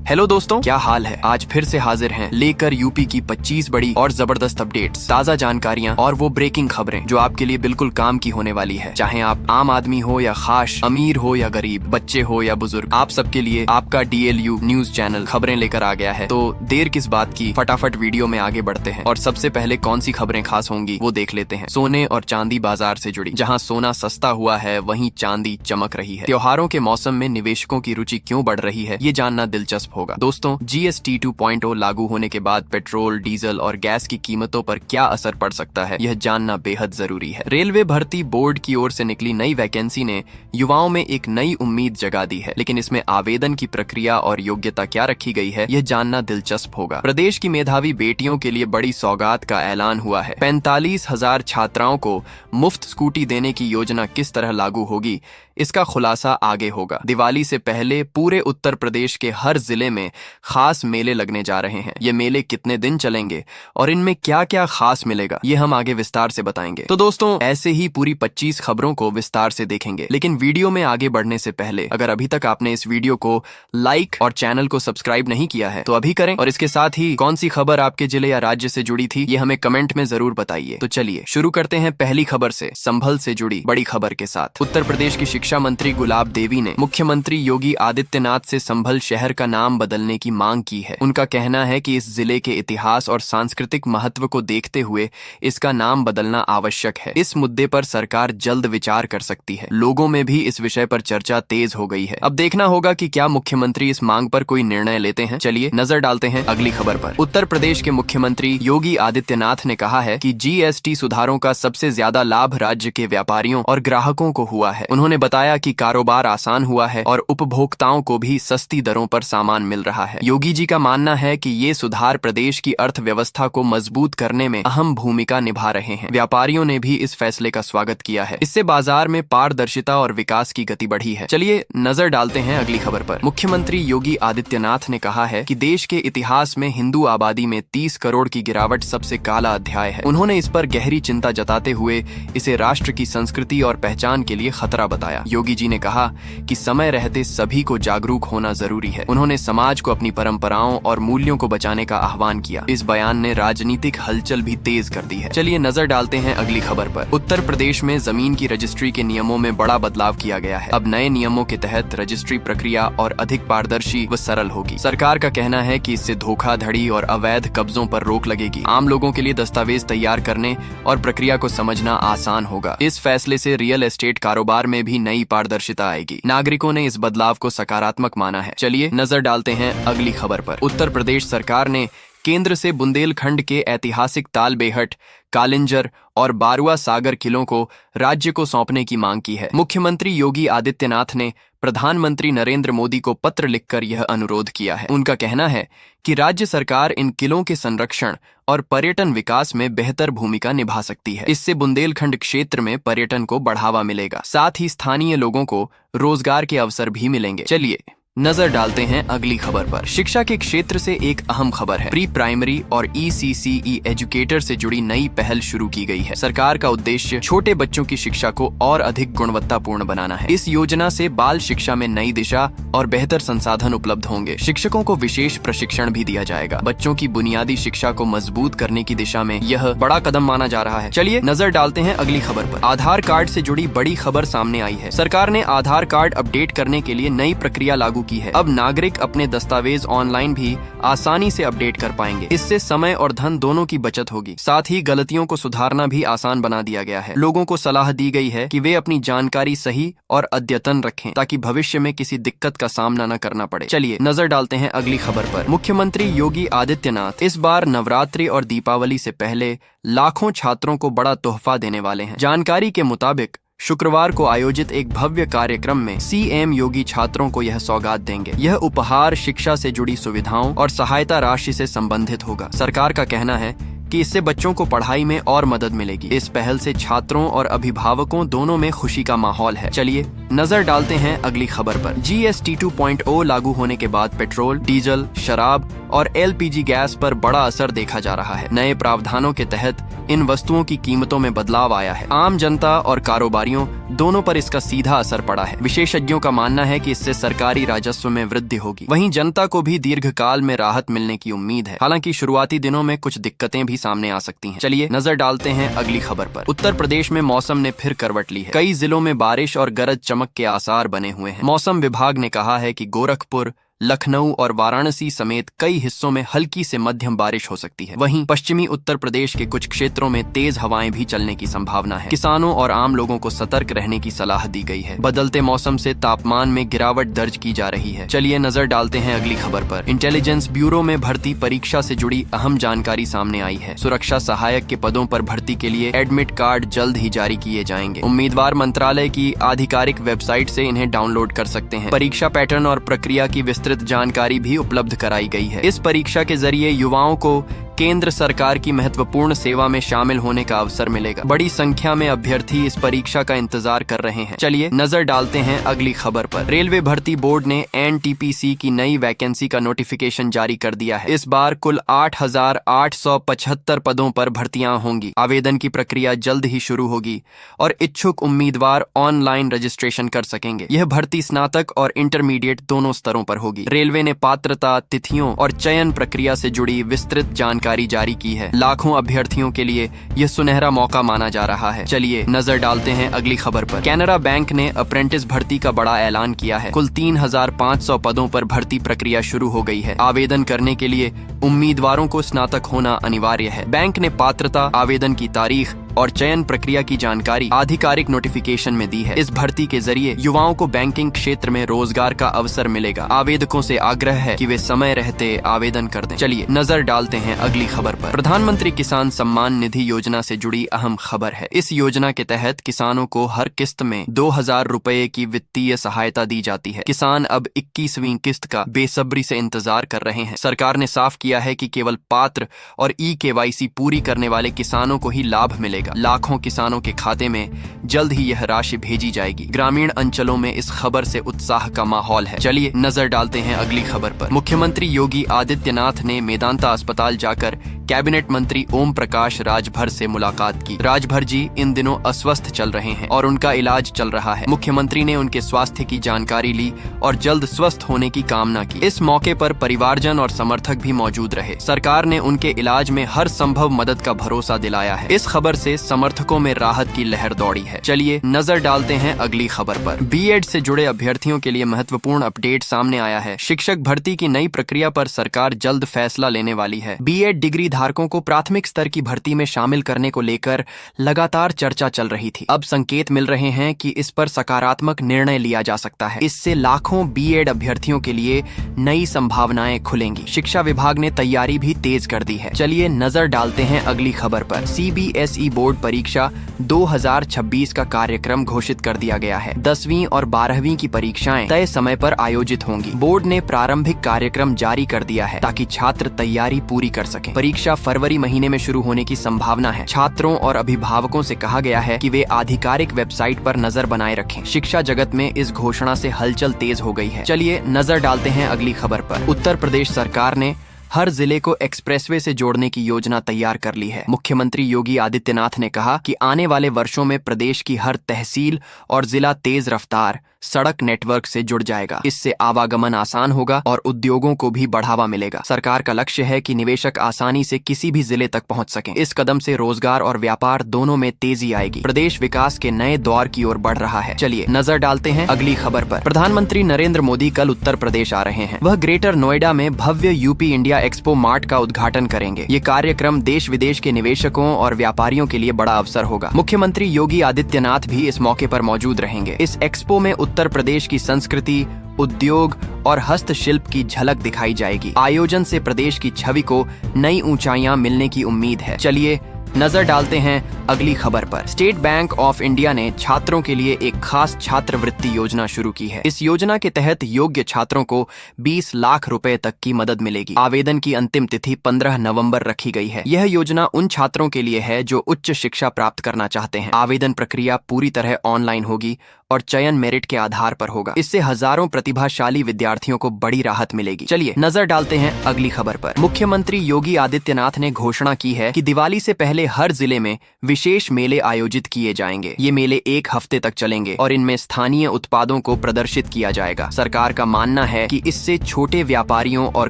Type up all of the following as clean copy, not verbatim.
Hello दोस्तों, क्या हाल है। आज फिर से हाजिर हैं लेकर यूपी की 25 बड़ी और जबरदस्त अपडेट्स, ताजा जानकारियां और वो ब्रेकिंग खबरें जो आपके लिए बिल्कुल काम की होने वाली है। चाहे आप आम आदमी हो या खास, अमीर हो या गरीब, बच्चे हो या बुजुर्ग, आप सबके लिए आपका DLU न्यूज चैनल खबरें लेकर आ गया है। तो देर किस बात की, फटाफट वीडियो में आगे बढ़ते हैं और सबसे पहले कौन सी खबरें खास होंगी वो देख लेते हैं। सोने और चांदी बाजार से जुड़ी, जहाँ सोना सस्ता हुआ है वहीं चांदी चमक रही है। त्योहारों के मौसम में निवेशकों की रुचि क्यों बढ़ रही है, ये जानना दिलचस्प होगा। दोस्तों, GST 2.0 लागू होने के बाद पेट्रोल, डीजल और गैस की कीमतों पर क्या असर पड़ सकता है, यह जानना बेहद जरूरी है। रेलवे भर्ती बोर्ड की ओर से निकली नई वैकेंसी ने युवाओं में एक नई उम्मीद जगा दी है, लेकिन इसमें आवेदन की प्रक्रिया और योग्यता क्या रखी गई है, यह जानना दिलचस्प होगा। प्रदेश की मेधावी बेटियों के लिए बड़ी सौगात का ऐलान हुआ है। 45,000 छात्राओं को मुफ्त स्कूटी देने की योजना किस तरह लागू होगी, इसका खुलासा आगे होगा। दिवाली से पहले पूरे उत्तर प्रदेश के हर जिले में खास मेले लगने जा रहे हैं। ये मेले कितने दिन चलेंगे और इनमें क्या क्या खास मिलेगा, ये हम आगे विस्तार से बताएंगे। तो दोस्तों, ऐसे ही पूरी 25 खबरों को विस्तार से देखेंगे, लेकिन वीडियो में आगे बढ़ने से पहले अगर अभी तक आपने इस वीडियो को लाइक और चैनल को सब्सक्राइब नहीं किया है तो अभी करें, और इसके साथ ही कौन सी खबर आपके जिले या राज्य से जुड़ी थी ये हमें कमेंट में जरूर बताइए। तो चलिए शुरू करते हैं पहली खबर से, संभल से जुड़ी बड़ी खबर के साथ। उत्तर प्रदेश की शिक्षा मंत्री गुलाब देवी ने मुख्यमंत्री योगी आदित्यनाथ से संभल शहर का नाम बदलने की मांग की है। उनका कहना है कि इस जिले के इतिहास और सांस्कृतिक महत्व को देखते हुए इसका नाम बदलना आवश्यक है। इस मुद्दे पर सरकार जल्द विचार कर सकती है। लोगों में भी इस विषय पर चर्चा तेज हो गई है। अब देखना होगा कि क्या मुख्यमंत्री इस मांग पर कोई निर्णय लेते हैं। चलिए नजर डालते हैं अगली खबर पर। उत्तर प्रदेश के मुख्यमंत्री योगी आदित्यनाथ ने कहा है कि GST सुधारों का सबसे ज्यादा लाभ राज्य के व्यापारियों और ग्राहकों को हुआ है। उन्होंने बताया कि कारोबार आसान हुआ है और उपभोक्ताओं को भी सस्ती दरों पर सामान मिल रहा है। योगी जी का मानना है कि ये सुधार प्रदेश की अर्थव्यवस्था को मजबूत करने में अहम भूमिका निभा रहे हैं। व्यापारियों ने भी इस फैसले का स्वागत किया है। इससे बाजार में पारदर्शिता और विकास की गति बढ़ी है। चलिए नजर डालते हैं अगली खबर पर। मुख्यमंत्री योगी आदित्यनाथ ने कहा है कि देश के इतिहास में हिंदू आबादी में 30 करोड़ की गिरावट सबसे काला अध्याय है। उन्होंने इस पर गहरी चिंता जताते हुए इसे राष्ट्र की संस्कृति और पहचान के लिए खतरा बताया। योगी जी ने कहा कि समय रहते सभी को जागरूक होना जरूरी है। उन्होंने समाज को अपनी परंपराओं और मूल्यों को बचाने का आह्वान किया। इस बयान ने राजनीतिक हलचल भी तेज कर दी है। चलिए नजर डालते हैं अगली खबर पर। उत्तर प्रदेश में जमीन की रजिस्ट्री के नियमों में बड़ा बदलाव किया गया है। अब नए नियमों के तहत रजिस्ट्री प्रक्रिया और अधिक पारदर्शी व सरल होगी। सरकार का कहना है कि इससे धोखाधड़ी और अवैध कब्जों पर रोक लगेगी। आम लोगों के लिए दस्तावेज तैयार करने और प्रक्रिया को समझना आसान होगा। इस फैसले से रियल एस्टेट कारोबार में भी नई पारदर्शिता आएगी। नागरिकों ने इस बदलाव को सकारात्मक माना है। चलिए नजर डालते हैं अगली खबर पर। उत्तर प्रदेश सरकार ने केंद्र से बुंदेलखंड के ऐतिहासिक ताल बेहट, कालिंजर और बारुआ सागर किलों को राज्य को सौंपने की मांग की है। मुख्यमंत्री योगी आदित्यनाथ ने प्रधानमंत्री नरेंद्र मोदी को पत्र लिखकर यह अनुरोध किया है। उनका कहना है कि राज्य सरकार इन किलों के संरक्षण और पर्यटन विकास में बेहतर भूमिका निभा सकती है। इससे बुंदेलखंड क्षेत्र में पर्यटन को बढ़ावा मिलेगा, साथ ही स्थानीय लोगों को रोजगार के अवसर भी मिलेंगे। चलिए नजर डालते हैं अगली खबर पर। शिक्षा के क्षेत्र से एक अहम खबर है। प्री प्राइमरी और ECCE एजुकेटर से जुड़ी नई पहल शुरू की गई है। सरकार का उद्देश्य छोटे बच्चों की शिक्षा को और अधिक गुणवत्तापूर्ण बनाना है। इस योजना से बाल शिक्षा में नई दिशा और बेहतर संसाधन उपलब्ध होंगे। शिक्षकों को विशेष प्रशिक्षण भी दिया जाएगा। बच्चों की बुनियादी शिक्षा को मजबूत करने की दिशा में यह बड़ा कदम माना जा रहा है। चलिए नजर डालते हैं अगली खबर पर। आधार कार्ड से जुड़ी बड़ी खबर सामने आई है। सरकार ने आधार कार्ड अपडेट करने के लिए नई प्रक्रिया लागू की है। अब नागरिक अपने दस्तावेज ऑनलाइन भी आसानी से अपडेट कर पाएंगे। इससे समय और धन दोनों की बचत होगी। साथ ही गलतियों को सुधारना भी आसान बना दिया गया है। लोगों को सलाह दी गई है कि वे अपनी जानकारी सही और अद्यतन रखें ताकि भविष्य में किसी दिक्कत का सामना न करना पड़े। चलिए नजर डालते हैं अगली खबर पर। मुख्यमंत्री योगी आदित्यनाथ इस बार नवरात्रि और दीपावली से पहले लाखों छात्रों को बड़ा तोहफा देने वाले हैं। जानकारी के मुताबिक शुक्रवार को आयोजित एक भव्य कार्यक्रम में CM योगी छात्रों को यह सौगात देंगे। यह उपहार शिक्षा से जुड़ी सुविधाओं और सहायता राशि से संबंधित होगा। सरकार का कहना है कि इससे बच्चों को पढ़ाई में और मदद मिलेगी। इस पहल से छात्रों और अभिभावकों दोनों में खुशी का माहौल है। चलिए नजर डालते हैं अगली खबर पर। GST 2.0 लागू होने के बाद पेट्रोल, डीजल, शराब और LPG गैस पर बड़ा असर देखा जा रहा है। नए प्रावधानों के तहत इन वस्तुओं की कीमतों में बदलाव आया है। आम जनता और कारोबारियों दोनों पर इसका सीधा असर पड़ा है। विशेषज्ञों का मानना है कि इससे सरकारी राजस्व में वृद्धि होगी। वहीं जनता को भी दीर्घकाल में राहत मिलने की उम्मीद है। हालांकि शुरुआती दिनों में कुछ दिक्कतें भी सामने आ सकती हैं। चलिए नजर डालते हैं अगली खबर पर। उत्तर प्रदेश में मौसम ने फिर करवट ली है। कई जिलों में बारिश और गरज चमक के आसार बने हुए हैं। मौसम विभाग ने कहा है कि गोरखपुर, लखनऊ और वाराणसी समेत कई हिस्सों में हल्की से मध्यम बारिश हो सकती है। वहीं पश्चिमी उत्तर प्रदेश के कुछ क्षेत्रों में तेज हवाएं भी चलने की संभावना है। किसानों और आम लोगों को सतर्क रहने की सलाह दी गई है। बदलते मौसम से तापमान में गिरावट दर्ज की जा रही है। चलिए नजर डालते हैं अगली खबर पर। इंटेलिजेंस ब्यूरो में भर्ती परीक्षा से जुड़ी अहम जानकारी सामने आई है। सुरक्षा सहायक के पदों पर भर्ती के लिए एडमिट कार्ड जल्द ही जारी किए जाएंगे। उम्मीदवार मंत्रालय की आधिकारिक वेबसाइट से इन्हें डाउनलोड कर सकते हैं। परीक्षा पैटर्न और प्रक्रिया की विस्तृत जानकारी भी उपलब्ध कराई गई है। इस परीक्षा के जरिए युवाओं को केंद्र सरकार की महत्वपूर्ण सेवा में शामिल होने का अवसर मिलेगा। बड़ी संख्या में अभ्यर्थी इस परीक्षा का इंतजार कर रहे हैं। चलिए नजर डालते हैं अगली खबर पर। रेलवे भर्ती बोर्ड ने NTPC की नई वैकेंसी का नोटिफिकेशन जारी कर दिया है। इस बार कुल 8,875 पदों पर भर्तियां होंगी। आवेदन की प्रक्रिया जल्द ही शुरू होगी और इच्छुक उम्मीदवार ऑनलाइन रजिस्ट्रेशन कर सकेंगे। यह भर्ती स्नातक और इंटरमीडिएट दोनों स्तरों पर होगी। रेलवे ने पात्रता, तिथियों और चयन प्रक्रिया से जुड़ी विस्तृत जानकारी जारी की है। लाखों अभ्यर्थियों के लिए यह सुनहरा मौका माना जा रहा है। चलिए नजर डालते हैं अगली खबर पर। कैनरा बैंक ने अप्रेंटिस भर्ती का बड़ा ऐलान किया है। कुल 3,500 पदों पर भर्ती प्रक्रिया शुरू हो गई है। आवेदन करने के लिए उम्मीदवारों को स्नातक होना अनिवार्य है। बैंक ने पात्रता, आवेदन की तारीख और चयन प्रक्रिया की जानकारी आधिकारिक नोटिफिकेशन में दी है। इस भर्ती के जरिए युवाओं को बैंकिंग क्षेत्र में रोजगार का अवसर मिलेगा। आवेदकों से आग्रह है कि वे समय रहते आवेदन कर दें। चलिए नजर डालते हैं अगली खबर पर। प्रधानमंत्री किसान सम्मान निधि योजना से जुड़ी अहम खबर है। इस योजना के तहत किसानों को हर किस्त में 2,000 रुपए की वित्तीय सहायता दी जाती है। किसान अब 21वीं किस्त का बेसब्री से इंतजार कर रहे हैं। सरकार ने साफ किया है कि केवल पात्र और eKYC पूरी करने वाले किसानों को ही लाभ मिलेगा। लाखों किसानों के खाते में जल्द ही यह राशि भेजी जाएगी। ग्रामीण अंचलों में इस खबर से उत्साह का माहौल है। चलिए नजर डालते हैं अगली खबर पर। मुख्यमंत्री योगी आदित्यनाथ ने मेदांता अस्पताल जाकर कैबिनेट मंत्री ओम प्रकाश राजभर से मुलाकात की। राजभर जी इन दिनों अस्वस्थ चल रहे हैं और उनका इलाज चल रहा है। मुख्यमंत्री ने उनके स्वास्थ्य की जानकारी ली और जल्द स्वस्थ होने की कामना की। इस मौके पर परिवारजन और समर्थक भी मौजूद रहे। सरकार ने उनके इलाज में हर संभव मदद का भरोसा दिलाया है। इस खबर से समर्थकों में राहत की लहर दौड़ी है। चलिए नजर डालते हैं अगली खबर पर। B.Ed से जुड़े अभ्यर्थियों के लिए महत्वपूर्ण अपडेट सामने आया है। शिक्षक भर्ती की नई प्रक्रिया पर सरकार जल्द फैसला लेने वाली है। B.Ed डिग्री धारकों को प्राथमिक स्तर की भर्ती में शामिल करने को लेकर लगातार चर्चा चल रही थी। अब संकेत मिल रहे हैं कि इस पर सकारात्मक निर्णय लिया जा सकता है। इससे लाखों B.Ed अभ्यर्थियों के लिए नई संभावनाएं खुलेंगी। शिक्षा विभाग ने तैयारी भी तेज कर दी है। चलिए नजर डालते हैं अगली खबर पर। CBSE बोर्ड परीक्षा 2026 का कार्यक्रम घोषित कर दिया गया है। 10वीं और 12वीं की परीक्षाएं तय समय पर आयोजित होंगी। बोर्ड ने प्रारंभिक कार्यक्रम जारी कर दिया है ताकि छात्र तैयारी पूरी कर सकें। परीक्षा फरवरी महीने में शुरू होने की संभावना है। छात्रों और अभिभावकों से कहा गया है कि वे आधिकारिक वेबसाइट पर नजर बनाए रखें। शिक्षा जगत में इस घोषणा से हलचल तेज हो गई है। चलिए नजर डालते हैं अगली खबर पर। उत्तर प्रदेश सरकार ने हर जिले को एक्सप्रेसवे से जोड़ने की योजना तैयार कर ली है। मुख्यमंत्री योगी आदित्यनाथ ने कहा कि आने वाले वर्षों में प्रदेश की हर तहसील और जिला तेज रफ्तार सड़क नेटवर्क से जुड़ जाएगा। इससे आवागमन आसान होगा और उद्योगों को भी बढ़ावा मिलेगा। सरकार का लक्ष्य है कि निवेशक आसानी से किसी भी जिले तक पहुंच सकें। इस कदम से रोजगार और व्यापार दोनों में तेजी आएगी। प्रदेश विकास के नए दौर की ओर बढ़ रहा है। चलिए नजर डालते हैं अगली खबर पर। प्रधानमंत्री नरेंद्र मोदी कल उत्तर प्रदेश आ रहे हैं। वह ग्रेटर नोएडा में भव्य यूपी इंडिया एक्सपो मार्ट का उद्घाटन करेंगे। ये कार्यक्रम देश विदेश के निवेशकों और व्यापारियों के लिए बड़ा अवसर होगा। मुख्यमंत्री योगी आदित्यनाथ भी इस मौके पर मौजूद रहेंगे। इस एक्सपो में उत्तर प्रदेश की संस्कृति, उद्योग और हस्तशिल्प की झलक दिखाई जाएगी। आयोजन से प्रदेश की छवि को नई ऊंचाइयां मिलने की उम्मीद है। चलिए नजर डालते हैं अगली खबर पर। स्टेट बैंक ऑफ इंडिया ने छात्रों के लिए एक खास छात्रवृत्ति योजना शुरू की है। इस योजना के तहत योग्य छात्रों को 20 लाख रुपए तक की मदद मिलेगी। आवेदन की अंतिम तिथि 15 नवंबर रखी गई है। यह योजना उन छात्रों के लिए है जो उच्च शिक्षा प्राप्त करना चाहते हैं। आवेदन प्रक्रिया पूरी तरह ऑनलाइन होगी और चयन मेरिट के आधार पर होगा। इससे हजारों प्रतिभाशाली विद्यार्थियों को बड़ी राहत मिलेगी। चलिए नजर डालते हैं अगली खबर पर। मुख्यमंत्री योगी आदित्यनाथ ने घोषणा की है कि दिवाली से पहले हर जिले में विशेष मेले आयोजित किए जाएंगे। ये मेले 1 हफ्ते तक चलेंगे और इनमें स्थानीय उत्पादों को प्रदर्शित किया जाएगा। सरकार का मानना है कि इससे छोटे व्यापारियों और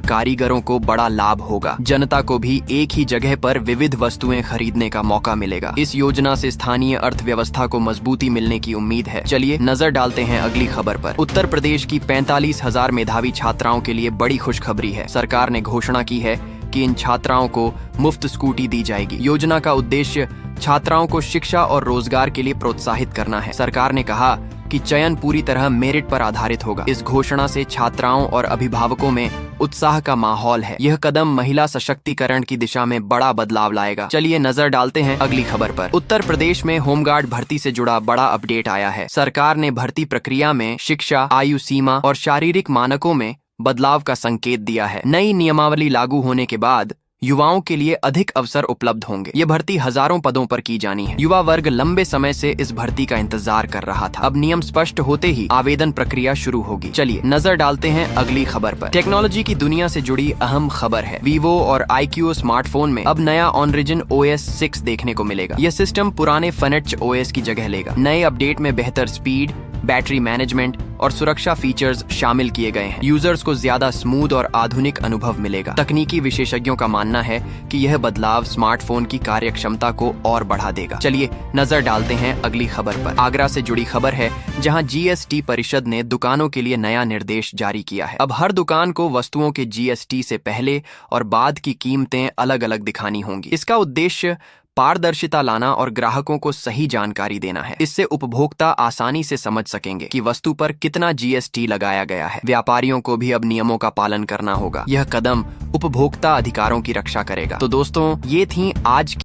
कारीगरों को बड़ा लाभ होगा। जनता को भी एक ही जगह पर विविध वस्तुएं खरीदने का मौका मिलेगा। इस योजना से स्थानीय अर्थव्यवस्था को मजबूती मिलने की उम्मीद है। चलिए नजर डालते हैं अगली खबर पर। उत्तर प्रदेश की 45,000 मेधावी छात्राओं के लिए बड़ी खुशखबरी है। सरकार ने घोषणा की है कि इन छात्राओं को मुफ्त स्कूटी दी जाएगी। योजना का उद्देश्य छात्राओं को शिक्षा और रोजगार के लिए प्रोत्साहित करना है। सरकार ने कहा कि चयन पूरी तरह मेरिट पर आधारित होगा। इस घोषणा से छात्राओं और अभिभावकों में उत्साह का माहौल है। यह कदम महिला सशक्तिकरण की दिशा में बड़ा बदलाव लाएगा। चलिए नजर डालते हैं अगली खबर पर। उत्तर प्रदेश में होमगार्ड भर्ती से जुड़ा बड़ा अपडेट आया है। सरकार ने भर्ती प्रक्रिया में शिक्षा, आयु सीमा और शारीरिक मानकों में बदलाव का संकेत दिया है। नई नियमावली लागू होने के बाद युवाओं के लिए अधिक अवसर उपलब्ध होंगे। ये भर्ती हजारों पदों पर की जानी है। युवा वर्ग लंबे समय से इस भर्ती का इंतजार कर रहा था। अब नियम स्पष्ट होते ही आवेदन प्रक्रिया शुरू होगी। चलिए नजर डालते हैं अगली खबर पर। टेक्नोलॉजी की दुनिया से जुड़ी अहम खबर है। वीवो और iQOO स्मार्टफोन में अब नया ऑनरिजन OS 6 देखने को मिलेगा। यह सिस्टम पुराने फनेच OS की जगह लेगा। नए अपडेट में बेहतर स्पीड, बैटरी मैनेजमेंट और सुरक्षा फीचर्स शामिल किए गए हैं। यूजर्स को ज्यादा स्मूथ और आधुनिक अनुभव मिलेगा। तकनीकी विशेषज्ञों का मानना है कि यह बदलाव स्मार्टफोन की कार्यक्षमता को और बढ़ा देगा। चलिए नजर डालते हैं अगली खबर पर। आगरा से जुड़ी खबर है, जहां GST परिषद ने दुकानों के लिए नया निर्देश जारी किया है। अब हर दुकान को वस्तुओं के GST से पहले और बाद की कीमतें अलग अलग दिखानी होंगी। इसका उद्देश्य पारदर्शिता लाना और ग्राहकों को सही जानकारी देना है। इससे उपभोक्ता आसानी से समझ सकेंगे कि वस्तु पर कितना GST लगाया गया है। व्यापारियों को भी अब नियमों का पालन करना होगा। यह कदम उपभोक्ता अधिकारों की रक्षा करेगा। तो दोस्तों, ये थी आज